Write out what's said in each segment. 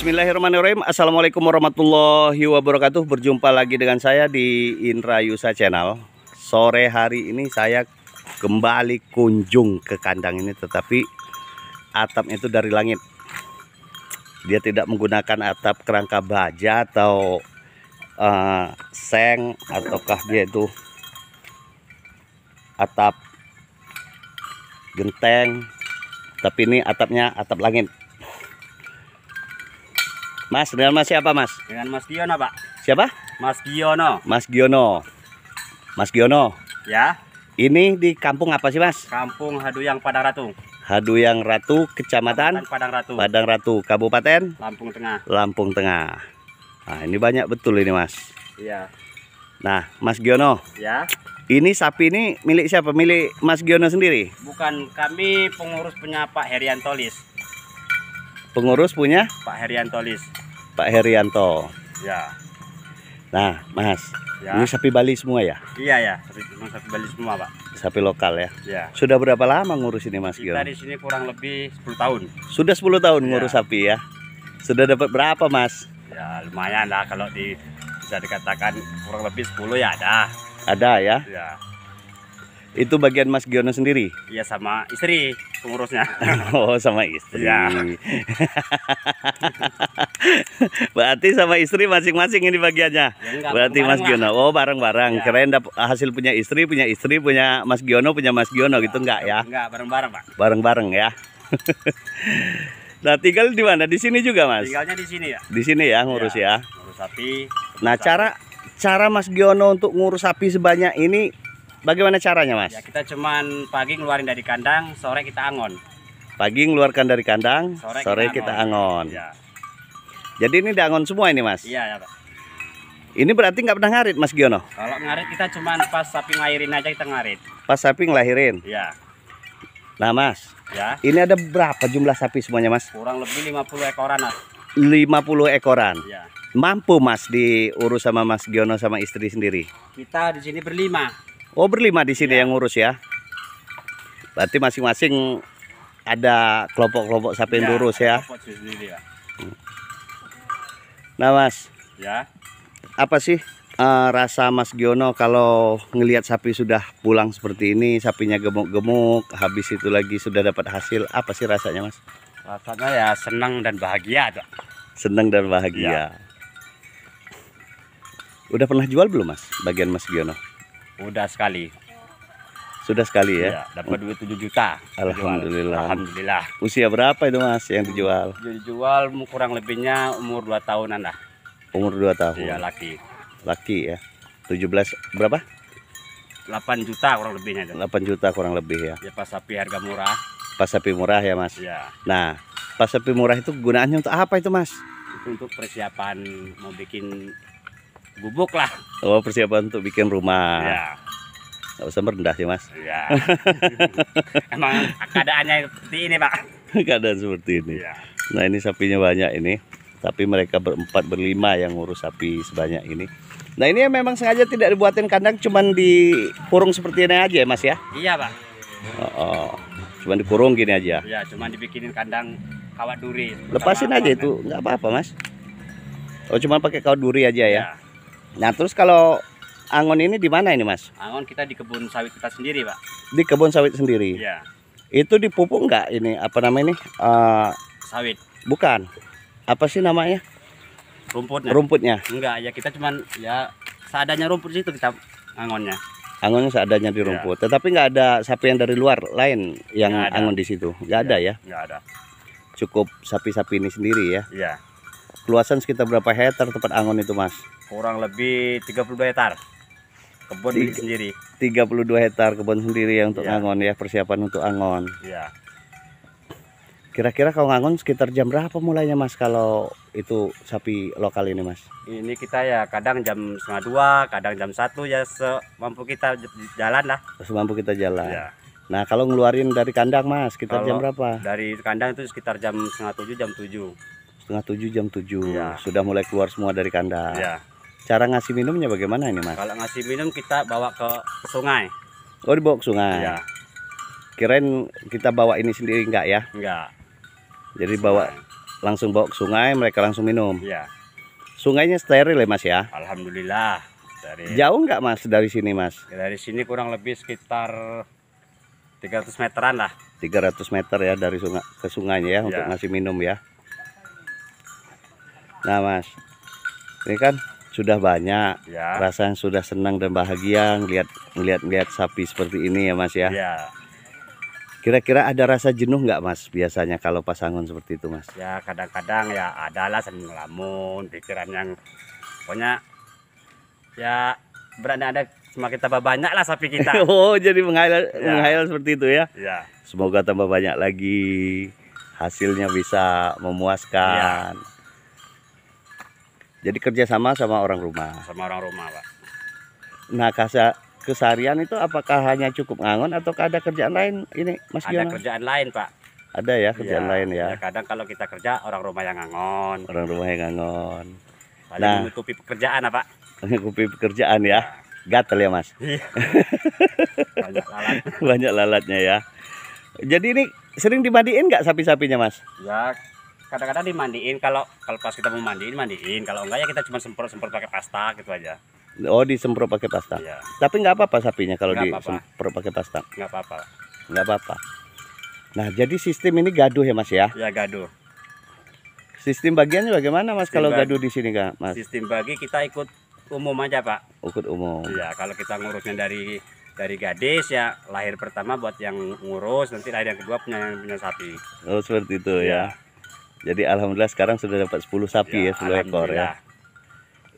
Bismillahirrahmanirrahim. Assalamualaikum warahmatullahi wabarakatuh. Berjumpa lagi dengan saya di Indra Yusa Channel. Sore hari ini saya kembali kunjung ke kandang ini, tetapi atapnya itu dari langit. Dia tidak menggunakan atap kerangka baja atau seng, ataukah dia itu atap genteng, tapi ini atapnya atap langit. Mas, dengan Mas siapa, Mas? Dengan Mas Giono, Pak. Siapa? Mas Giono. Mas Giono. Mas Giono. Ya. Ini di kampung apa sih, Mas? Kampung Haduyang Padang Ratu. Haduyang Ratu, Kecamatan Padang Ratu. Padang Ratu, Kabupaten Lampung Tengah. Lampung Tengah. Nah, ini banyak betul ini, Mas. Iya. Nah, Mas Giono. Ya. Ini sapi ini milik siapa? Milik Mas Giono sendiri? Bukan, kami pengurus punya Pak Heriantolis. Pengurus punya Pak Heriantolis. Pak Herianto. Ya. Nah, Mas, Ya. ini sapi Bali semua ya? Iya ya, sapi Bali semua, Pak. Sapi lokal ya? Ya. Sudah berapa lama ngurus ini, Mas Giono? Kita di sini kurang lebih 10 tahun. Sudah 10 tahun Ya. ngurus sapi ya? Sudah dapat berapa, Mas? Ya, lumayan lah kalau bisa dikatakan kurang lebih 10 ya ada. Ada ya? Ya. Itu bagian Mas Giono sendiri? Iya, sama istri pengurusnya. Oh, sama istri. Ya. Berarti sama istri masing-masing ini bagiannya. Ya, enggak, Berarti Mas bareng-bareng, Giono. Oh, bareng-bareng. Ya. Kirain hasil punya istri, punya Mas Giono, punya Mas Giono gitu enggak ya? Enggak, bareng-bareng, Pak. Bareng-bareng ya. Nah, tinggal di mana? Di sini juga, Mas? Tinggalnya di sini ya. Di sini ya ngurus ya. Ngurus sapi. Nah, cara Mas Giono untuk ngurus sapi sebanyak ini bagaimana caranya, Mas? Ya, kita cuman pagi ngeluarin dari kandang, sore kita angon. Pagi ngeluarkan dari kandang, sore kita angon. Ya. Jadi ini diangon semua ini, Mas? Iya ya, Pak. Ini berarti nggak pernah ngarit, Mas Giono? Kalau ngarit kita cuman pas sapi ngelahirin aja kita ngarit. Pas sapi ngelahirin. Iya. Nah, Mas, Ya. ini ada berapa jumlah sapi semuanya, Mas? Kurang lebih 50 ekoran lah. 50 ekoran. Ya. Mampu, Mas, diurus sama Mas Giono sama istri sendiri? Kita di sini berlima. Oh, berlima di sini Ya. yang ngurus ya? Berarti masing-masing ada kelompok-kelompok sapi yang diurus ya? Kelompok sendiri, Pak. Nah, Mas, Ya. apa sih rasa Mas Giono kalau ngelihat sapi sudah pulang seperti ini, sapinya gemuk-gemuk, habis itu lagi sudah dapat hasil, apa sih rasanya, Mas? Rasanya ya senang dan bahagia, Pak. Senang dan bahagia. Ya. Udah pernah jual belum, Mas, bagian Mas Giono? Udah sekali. Sudah sekali ya? Ya, dapat duit 7 juta. Alhamdulillah. Alhamdulillah. Usia berapa itu, Mas, yang dijual? Dijual kurang lebihnya umur 2 tahunan lah. Umur 2 tahun. Iya, laki. Laki ya. 17 berapa? 8 juta kurang lebihnya. 8 juta kurang lebih ya. Ya, pas sapi harga murah. Pas sapi murah ya, Mas. Ya. Nah, pas sapi murah itu gunaannya untuk apa itu, Mas? Itu untuk persiapan mau bikin gubuk lah. Oh, persiapan untuk bikin rumah. Ya. Nggak usah merendah sih, Mas. Ya. Emang keadaannya seperti ini, Pak. Keadaan seperti ini. Ya. Nah, ini sapinya banyak ini. Tapi mereka berempat berlima yang ngurus sapi sebanyak ini. Nah, ini memang sengaja tidak dibuatin kandang, cuman dikurung seperti ini aja ya, Mas ya? Iya, Pak. Oh, cuman dikurung gini aja. Ya, cuma dibikinin kandang kawat duri. Lepasin Sama aja apa, itu, nggak apa-apa, Mas. Oh, cuman pakai kawat duri aja ya. Ya. Nah, terus kalau angon ini di mana ini, Mas? Angon kita di kebun sawit kita sendiri, Pak. Di kebun sawit sendiri. Iya. Itu dipupuk nggak ini? Apa namanya ini? Sawit. Bukan. Apa sih namanya? Rumputnya. Rumputnya. Enggak, ya kita cuman ya seadanya rumput situ kita angonnya. Angonnya seadanya di rumput. Tetapi nggak ada sapi yang dari luar lain yang Nggak ada. angon di situ. Nggak ada ya? Enggak ada. Cukup sapi-sapi ini sendiri ya. Iya. Luasan sekitar berapa hektar tempat angon itu, Mas? Kurang lebih 32 hektar. Kebun milik sendiri. 32 hektar kebun sendiri ya untuk Iya. angon ya, persiapan untuk angon. Iya. Kira-kira kalau ngangon sekitar jam berapa mulainya, Mas, kalau itu sapi lokal ini, Mas? Ini kita ya kadang jam 1:30, kadang jam 1 ya semampu kita jalan lah. Semampu kita jalan. Iya. Nah, kalau ngeluarin dari kandang, Mas, sekitar jam Kalau berapa? Dari kandang itu sekitar jam 6:30, jam 7. Setengah 7, jam 7. Iya. Sudah mulai keluar semua dari kandang. Iya. Cara ngasih minumnya bagaimana ini, Mas? Kalau ngasih minum kita bawa ke sungai. Oh, dibawa ke sungai. Iya. Kirain kita bawa ini sendiri enggak ya? Enggak. Jadi bawa langsung bawa ke sungai, mereka langsung minum. Iya. Sungainya steril ya Mas ya? Alhamdulillah. Jauh nggak Mas dari sini Mas? Dari sini kurang lebih sekitar 300 meteran lah. 300 meter ya dari sungai ke sungainya ya, untuk Ya. ngasih minum ya. Nah Mas, ini kan sudah banyak, Ya. rasanya sudah senang dan bahagia ngeliat sapi seperti ini ya Mas ya. Ya. Kira-kira ada rasa jenuh nggak Mas biasanya kalau pasangan seperti itu Mas? Ya kadang-kadang ya adalah seneng lamun pikiran yang pokoknya ya berada semakin tambah banyak lah sapi kita. Oh jadi menghayal, Ya. menghayal seperti itu ya. Ya. Semoga tambah banyak lagi, hasilnya bisa memuaskan. Jadi kerjasama sama orang rumah. Sama orang rumah Pak. Nah keseharian itu apakah hanya cukup ngangon atau ada kerjaan lain ini Mas Ada Giono? kerjaan lain Pak. Ada ya kerjaan lain ya. Kadang kalau kita kerja orang rumah yang ngangon. Orang rumah yang ngangon. Paling Nah. menutupi pekerjaan Pak. Kupi pekerjaan ya. Gatel ya Mas. Iya. Banyak lalat. Banyak lalatnya ya. Jadi ini sering dimandiin nggak sapi-sapinya Mas? Ya kadang-kadang dimandiin kalau pas kita mau mandiin, kalau enggak ya kita cuma semprot pakai pasta gitu aja. Oh disemprot pakai pasta. Iya. Tapi nggak apa-apa sapinya kalau Nggak apa-apa. disemprot pakai pasta. Nggak apa-apa. Nggak apa-apa. Nah jadi sistem ini gaduh ya Mas ya. Ya gaduh. Sistem bagiannya bagaimana Mas Sistem kalau bagi- gaduh di sini Kak Mas? Sistem bagi kita ikut umum aja Pak. Ukut umum. Iya, kalau kita ngurusnya dari gadis ya lahir pertama buat yang ngurus, nanti lahir yang kedua punya sapi. Oh seperti itu Iya. ya. Jadi alhamdulillah sekarang sudah dapat 10 sapi ya, 10 ekor ya. Alhamdulillah.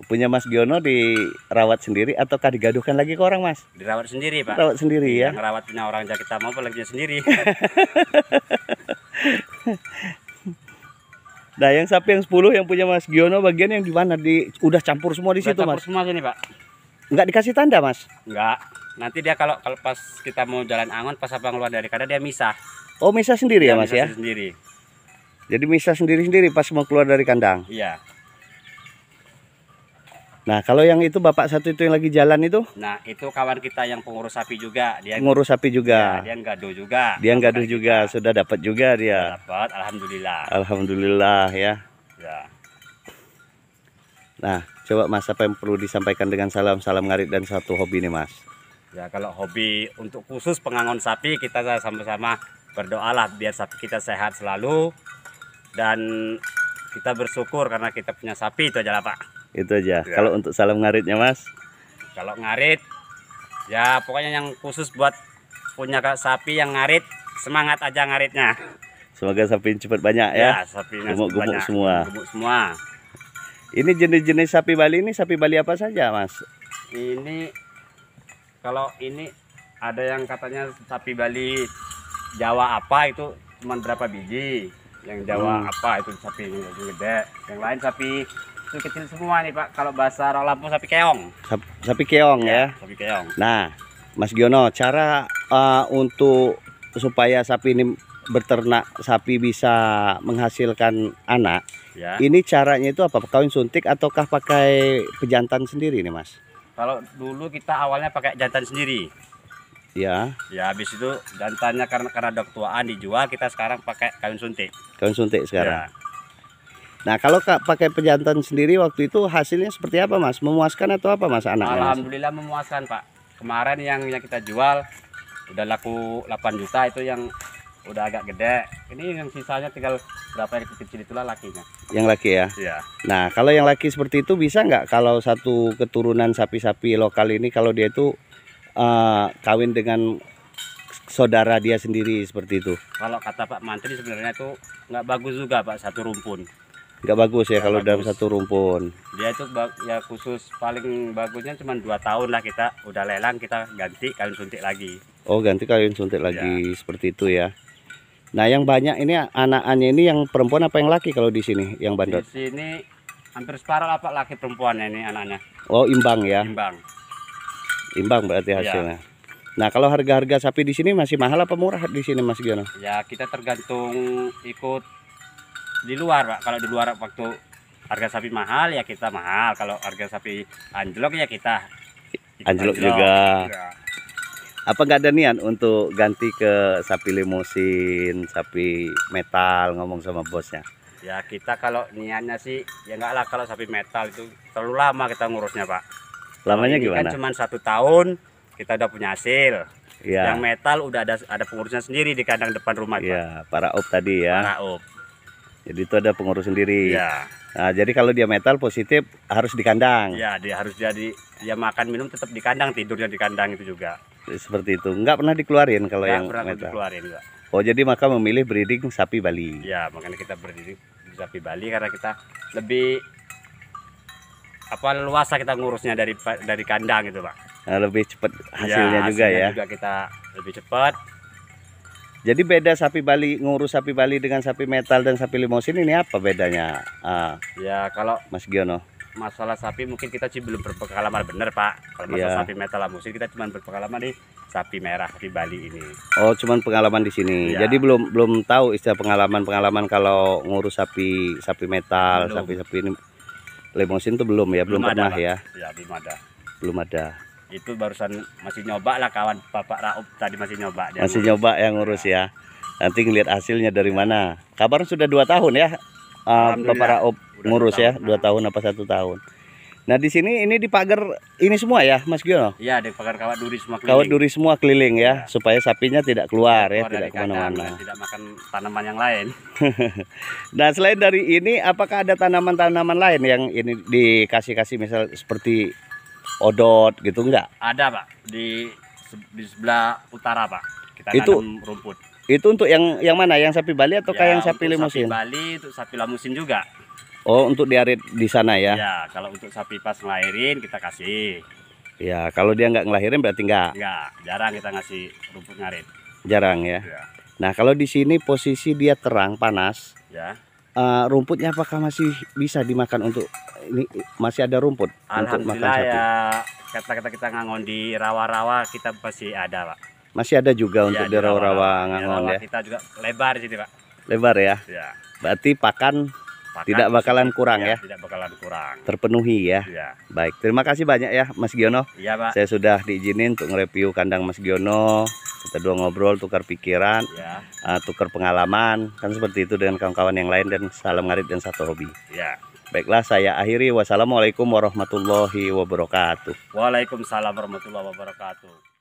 Punya Mas Giono dirawat sendiri ataukah digaduhkan lagi ke orang Mas? Dirawat sendiri Pak. Rawat sendiri ya. Yang rawat punya orang aja kita mau apalagi punya sendiri. Nah yang sapi yang 10 yang punya Mas Giono bagian yang di mana? Udah campur semua di Udah situ campur Mas? semua sini Pak. Nggak dikasih tanda Mas? Enggak. Nanti dia kalau pas kita mau jalan angon pas abang keluar dari kandang dia misah. Oh misah sendiri ya Mas misah ya? Sendiri. Jadi misah sendiri-sendiri pas mau keluar dari kandang. Iya. Nah kalau yang itu bapak satu itu yang lagi jalan itu Nah, itu kawan kita yang pengurus sapi juga, dia ngurus sapi ya, juga. dia gaduh juga. Dia gaduh Kayak juga, kita. sudah dapat juga dia. Dapat, alhamdulillah. Alhamdulillah ya. Ya. Nah coba Mas apa yang perlu disampaikan dengan salam ngarit dan satu hobi nih Mas? Ya kalau hobi untuk khusus pengangon sapi kita sama-sama berdoalah biar sapi kita sehat selalu dan kita bersyukur karena kita punya sapi itu aja lah Pak. Itu aja. Ya. Kalau untuk salam ngaritnya Mas? Kalau ngarit ya pokoknya yang khusus buat punya sapi yang ngarit, semangat aja ngaritnya. Semoga sapi cepat banyak ya. Sapinya Gemuk-gemuk banyak. semua. Gemuk semua. Ini jenis-jenis sapi Bali ini sapi Bali apa saja Mas? Ini kalau ini ada yang katanya sapi Bali Jawa apa itu cuma berapa biji, yang Jawa apa itu sapi yang gede, yang lain sapi itu kecil semua nih Pak. Kalau bahasa orang Lampung sapi keong. Sapi keong ya. Sapi keong. Nah Mas Giono cara untuk supaya sapi ini beternak sapi bisa menghasilkan anak, Ya. ini caranya itu apa? Kawin suntik ataukah pakai pejantan sendiri nih Mas? Kalau dulu kita awalnya pakai jantan sendiri. Ya, Ya habis itu jantannya karena udah ketuaan dijual, kita sekarang pakai kawin suntik. kawin suntik sekarang. Ya. Nah kalau pakai pejantan sendiri waktu itu hasilnya seperti apa Mas? Memuaskan atau apa Mas anaknya? Mas? Alhamdulillah memuaskan Pak. Kemarin yang kita jual udah laku 8 juta itu yang udah agak gede. Ini yang sisanya tinggal berapa yang kecil itulah lakinya. Yang laki ya. Iya. Nah kalau yang laki seperti itu bisa nggak kalau satu keturunan sapi-sapi lokal ini kalau dia itu kawin dengan saudara dia sendiri seperti itu? Kalau kata Pak Mantri sebenarnya itu nggak bagus juga Pak satu rumpun. Nggak bagus ya Nggak kalau dalam bagus. satu rumpun. Dia itu ya khusus paling bagusnya cuma 2 tahun lah kita udah lelang kita ganti kawin suntik lagi. Oh ganti kawin suntik lagi seperti itu ya. Nah yang banyak ini anak-anaknya ini yang perempuan apa yang laki kalau di sini yang bandot? Di sini hampir separuh lah Pak laki perempuannya ini anaknya. Oh imbang ya, Imbang. imbang berarti Iya. hasilnya. Nah kalau harga-harga sapi di sini masih mahal apa murah di sini Mas Giono? Ya kita tergantung ikut di luar Pak. Kalau di luar waktu harga sapi mahal ya kita mahal. Kalau harga sapi anjlok ya kita ikut Anjlok juga. Ya. Apa nggak ada niat untuk ganti ke sapi limosin, sapi metal ngomong sama bosnya? Ya kita kalau niatnya sih ya enggak lah, kalau sapi metal itu terlalu lama kita ngurusnya Pak. Lamanya Ini gimana? kan cuma 1 tahun kita udah punya hasil. Ya. Yang metal udah ada pengurusnya sendiri di kandang depan rumah Pak. Ya, para op tadi ya. Para op. Jadi itu ada pengurus sendiri. Ya. Nah, jadi kalau dia metal positif harus di kandang. Ya, dia harus dia makan minum tetap di kandang, tidurnya di kandang itu juga. Seperti itu. Enggak pernah dikeluarin kalau Nggak yang pernah metal. dikeluarin enggak. Oh, jadi maka memilih breeding sapi Bali. Ya, makanya kita berdiri di sapi Bali karena kita lebih luasa kita ngurusnya dari kandang itu, Pak. Nah, lebih cepat hasilnya juga ya. Juga kita lebih cepat. Jadi beda sapi Bali, ngurus sapi Bali dengan sapi metal dan sapi limosin ini apa bedanya? Ya, kalau Mas Giono. masalah sapi mungkin kita sih belum berpengalaman bener Pak. Kalau masalah sapi metal limosin kita cuma berpengalaman di sapi merah di Bali ini. Oh, cuman pengalaman di sini. Ya. Jadi belum tahu istilah pengalaman kalau ngurus sapi metal, sapi ini limosin tuh belum ya, belum pernah Pak. ya. Ya, belum ada. Belum ada. Itu barusan masih nyoba lah, kawan Bapak Raup tadi masih nyoba. Masih nyoba yang ngurus ya. Nanti ngelihat hasilnya dari mana. Kabar sudah 2 tahun ya. Bapak Raup ngurus ya, 2 tahun apa 1 tahun. Nah, di sini ini dipagar ini semua ya, Mas Giono? Iya, dipagar kawat duri semua keliling. Kawat duri semua keliling ya, supaya sapinya tidak keluar ya, tidak kemana-mana. Tidak makan tanaman yang lain. Nah, selain dari ini, apakah ada tanaman-tanaman lain yang ini dikasih misal seperti odot gitu enggak? Ada Pak, di sebelah utara Pak. Kita Itu tanam rumput. Itu untuk yang mana? Yang sapi Bali atau Ya, yang sapi limosin? Sapi Bali, untuk sapi lamusin juga. Oh, untuk diarit di sana ya? Ya, kalau untuk sapi pas ngelahirin kita kasih. Ya, kalau dia nggak ngelahirin berarti enggak? Enggak, jarang kita ngasih rumput ngarit. Jarang ya? Ya. Nah, kalau di sini posisi dia terang, panas. Ya. Rumputnya apakah masih bisa dimakan untuk ini, masih ada rumput untuk makan Alhamdulillah sapi? ya, kata-kata kita ngangon di rawa-rawa kita masih ada Pak. Masih ada juga untuk di rawa-rawa ngangon ya? Kita juga lebar di sini Pak. Lebar ya? Ya. Berarti pakan tidak bakalan kurang ya? Tidak bakalan kurang. Terpenuhi ya? Ya. Baik, terima kasih banyak ya Mas Giono. Iya Pak. Saya sudah diizinin untuk nge-review kandang Mas Giono. Kita dua ngobrol, tukar pikiran, Ya. tukar pengalaman. Kan seperti itu dengan kawan-kawan yang lain, dan salam ngarit dan satu hobi. Ya. Baiklah, saya akhiri. Wassalamualaikum warahmatullahi wabarakatuh. Waalaikumsalam warahmatullahi wabarakatuh.